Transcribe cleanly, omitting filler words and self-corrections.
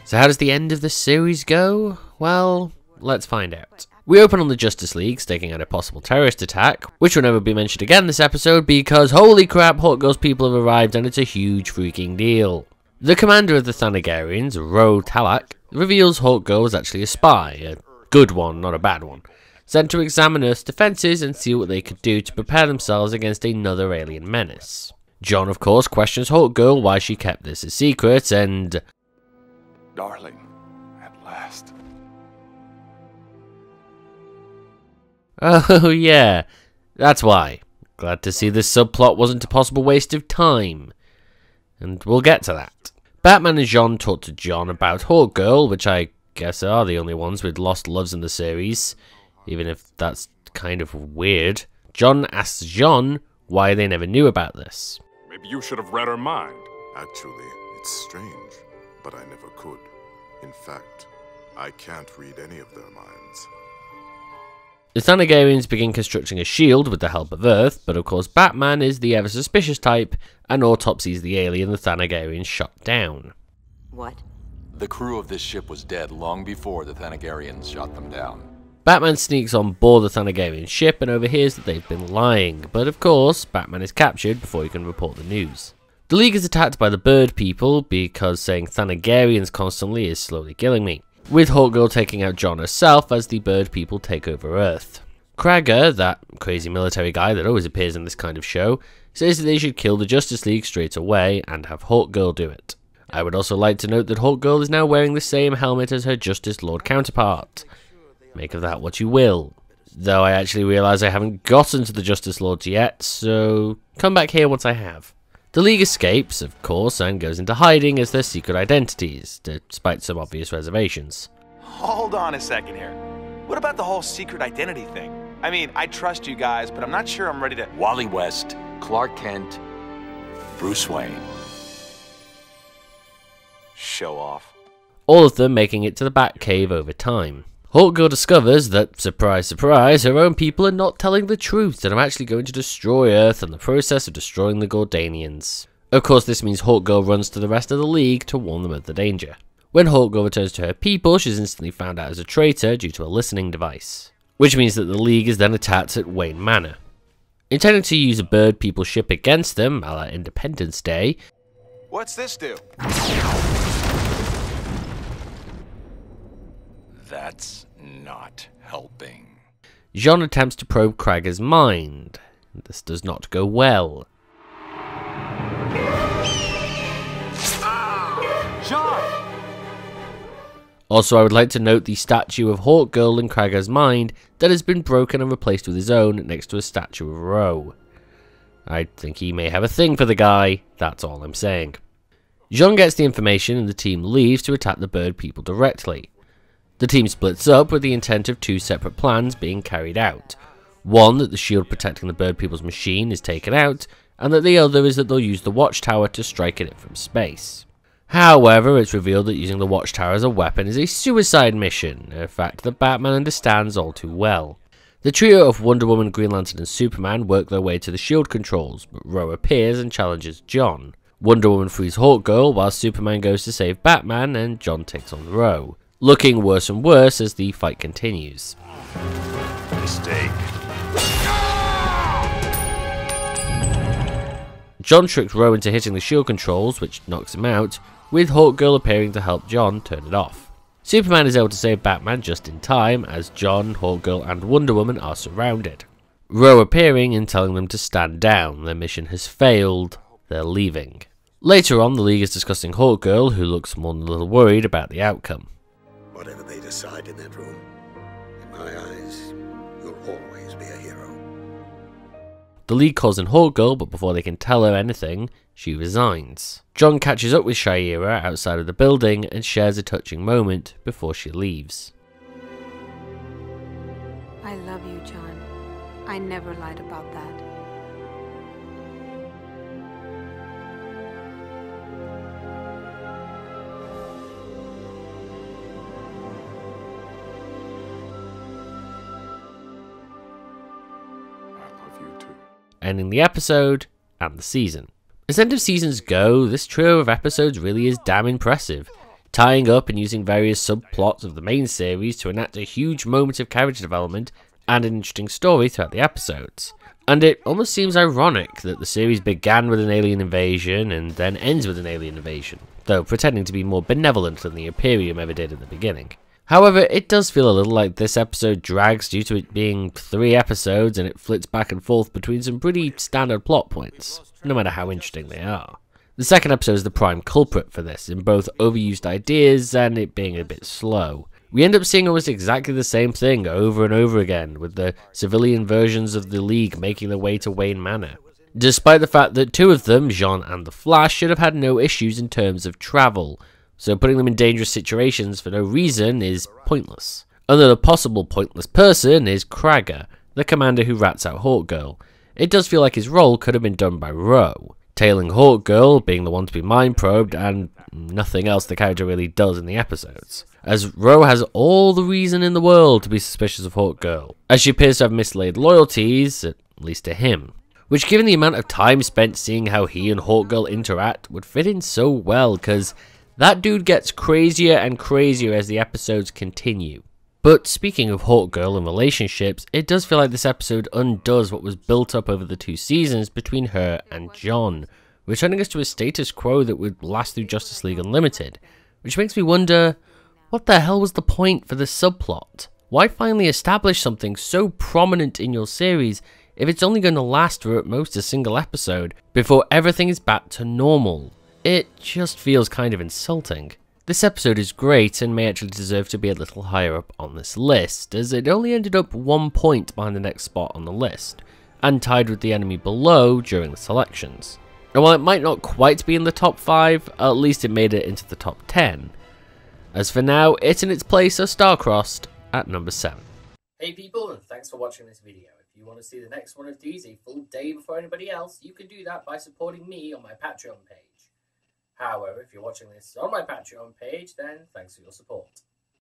So how does the end of the series go? Well, let's find out. We open on the Justice League staking out a possible terrorist attack, which will never be mentioned again this episode because holy crap, Hawkgirl's people have arrived and it's a huge freaking deal. The commander of the Thanagarians, Talak, reveals Hawkgirl was actually a spy, a good one, not a bad one, sent to examine Earth's defences and see what they could do to prepare themselves against another alien menace. John, of course, questions Hawkgirl why she kept this a secret and... Darling, at last. Oh yeah, that's why. Glad to see this subplot wasn't a possible waste of time. And we'll get to that. Batman and Jean talk to John about Hawkgirl, which I guess are the only ones with lost loves in the series, even if that's kind of weird. John asks Jean why they never knew about this. Maybe you should have read her mind. Actually, it's strange, but I never could. In fact, I can't read any of their minds. The Thanagarians begin constructing a shield with the help of Earth, but of course Batman is the ever-suspicious type and autopsies the alien the Thanagarians shot down. What? The crew of this ship was dead long before the Thanagarians shot them down. Batman sneaks on board the Thanagarian ship and overhears that they've been lying, but of course Batman is captured before he can report the news. The League is attacked by the bird people because saying Thanagarians constantly is slowly killing me, with Hawkgirl taking out John herself as the bird people take over Earth. Kragger, that crazy military guy that always appears in this kind of show, says that they should kill the Justice League straight away and have Hawkgirl do it. I would also like to note that Hawkgirl is now wearing the same helmet as her Justice Lord counterpart. Make of that what you will. Though I actually realise I haven't gotten to the Justice Lords yet, so come back here once I have. The League escapes, of course, and goes into hiding as their secret identities, despite some obvious reservations. Hold on a second here. What about the whole secret identity thing? I mean, I trust you guys, but I'm not sure I'm ready to... Wally West, Clark Kent, Bruce Wayne. Show off. All of them making it to the Batcave over time. Hawkgirl discovers that, surprise surprise, her own people are not telling the truth and are actually going to destroy Earth in the process of destroying the Gordanians. Of course this means Hawkgirl runs to the rest of the League to warn them of the danger. When Hawkgirl returns to her people, she's instantly found out as a traitor due to a listening device, which means that the League is then attacked at Wayne Manor. Intending to use a bird people ship against them, a la Independence Day... What's this do? That's not helping. Jean attempts to probe Kragger's mind. This does not go well. John! Also, I would like to note the statue of Hawkgirl in Kragger's mind that has been broken and replaced with his own next to a statue of Ro. I think he may have a thing for the guy, that's all I'm saying. Jean gets the information and the team leaves to attack the bird people directly. The team splits up with the intent of two separate plans being carried out. One, that the shield protecting the bird people's machine is taken out, and that the other is that they'll use the watchtower to strike at it from space. However, it's revealed that using the watchtower as a weapon is a suicide mission, a fact that Batman understands all too well. The trio of Wonder Woman, Green Lantern and Superman work their way to the shield controls, but Ro appears and challenges John. Wonder Woman frees Hawkgirl while Superman goes to save Batman and John takes on Ro, looking worse and worse as the fight continues. Mistake. John tricks Ro into hitting the shield controls, which knocks him out, with Hawkgirl appearing to help John turn it off. Superman is able to save Batman just in time, as John, Hawkgirl and Wonder Woman are surrounded. Ro appearing and telling them to stand down, their mission has failed, they're leaving. Later on, the League is discussing Hawkgirl, who looks more than a little worried about the outcome. Whatever they decide in that room, in my eyes, you'll always be a hero. The League calls in Hawkgirl, but before they can tell her anything, she resigns. John catches up with Shaira outside of the building and shares a touching moment before she leaves. I love you, John. I never lied about that. Ending the episode and the season. As end of seasons go, this trio of episodes really is damn impressive. tying up and using various subplots of the main series to enact a huge moment of character development and an interesting story throughout the episodes. And it almost seems ironic that the series began with an alien invasion and then ends with an alien invasion, though pretending to be more benevolent than the Imperium ever did at the beginning. However, it does feel a little like this episode drags due to it being 3 episodes and it flits back and forth between some pretty standard plot points, no matter how interesting they are. The second episode is the prime culprit for this, in both overused ideas and it being a bit slow. We end up seeing almost exactly the same thing over and over again, with the civilian versions of the League making their way to Wayne Manor. Despite the fact that 2 of them, Jean and the Flash, should have had no issues in terms of travel, so putting them in dangerous situations for no reason is pointless. Another possible pointless person is Kragger, the commander who rats out Hawkgirl. It does feel like his role could have been done by Ro, tailing Hawkgirl, being the one to be mind probed, and nothing else the character really does in the episodes, as Ro has all the reason in the world to be suspicious of Hawkgirl, as she appears to have mislaid loyalties, at least to him. Which, given the amount of time spent seeing how he and Hawkgirl interact, would fit in so well, because that dude gets crazier and crazier as the episodes continue. But speaking of Hawkgirl and relationships, it does feel like this episode undoes what was built up over the 2 seasons between her and John, returning us to a status quo that would last through Justice League Unlimited, which makes me wonder, what the hell was the point for this subplot? Why finally establish something so prominent in your series if it's only going to last for at most a single episode before everything is back to normal? It just feels kind of insulting. This episode is great and may actually deserve to be a little higher up on this list, as it only ended up 1 point behind the next spot on the list, and tied with the enemy below during the selections. And while it might not quite be in the top 5, at least it made it into the top 10. As for now, it's in its place as star-crossed at number 7. Hey people, and thanks for watching this video. If you want to see the next one of these a full day before anybody else, you can do that by supporting me on my Patreon page. However, if you're watching this on my Patreon page, then thanks for your support.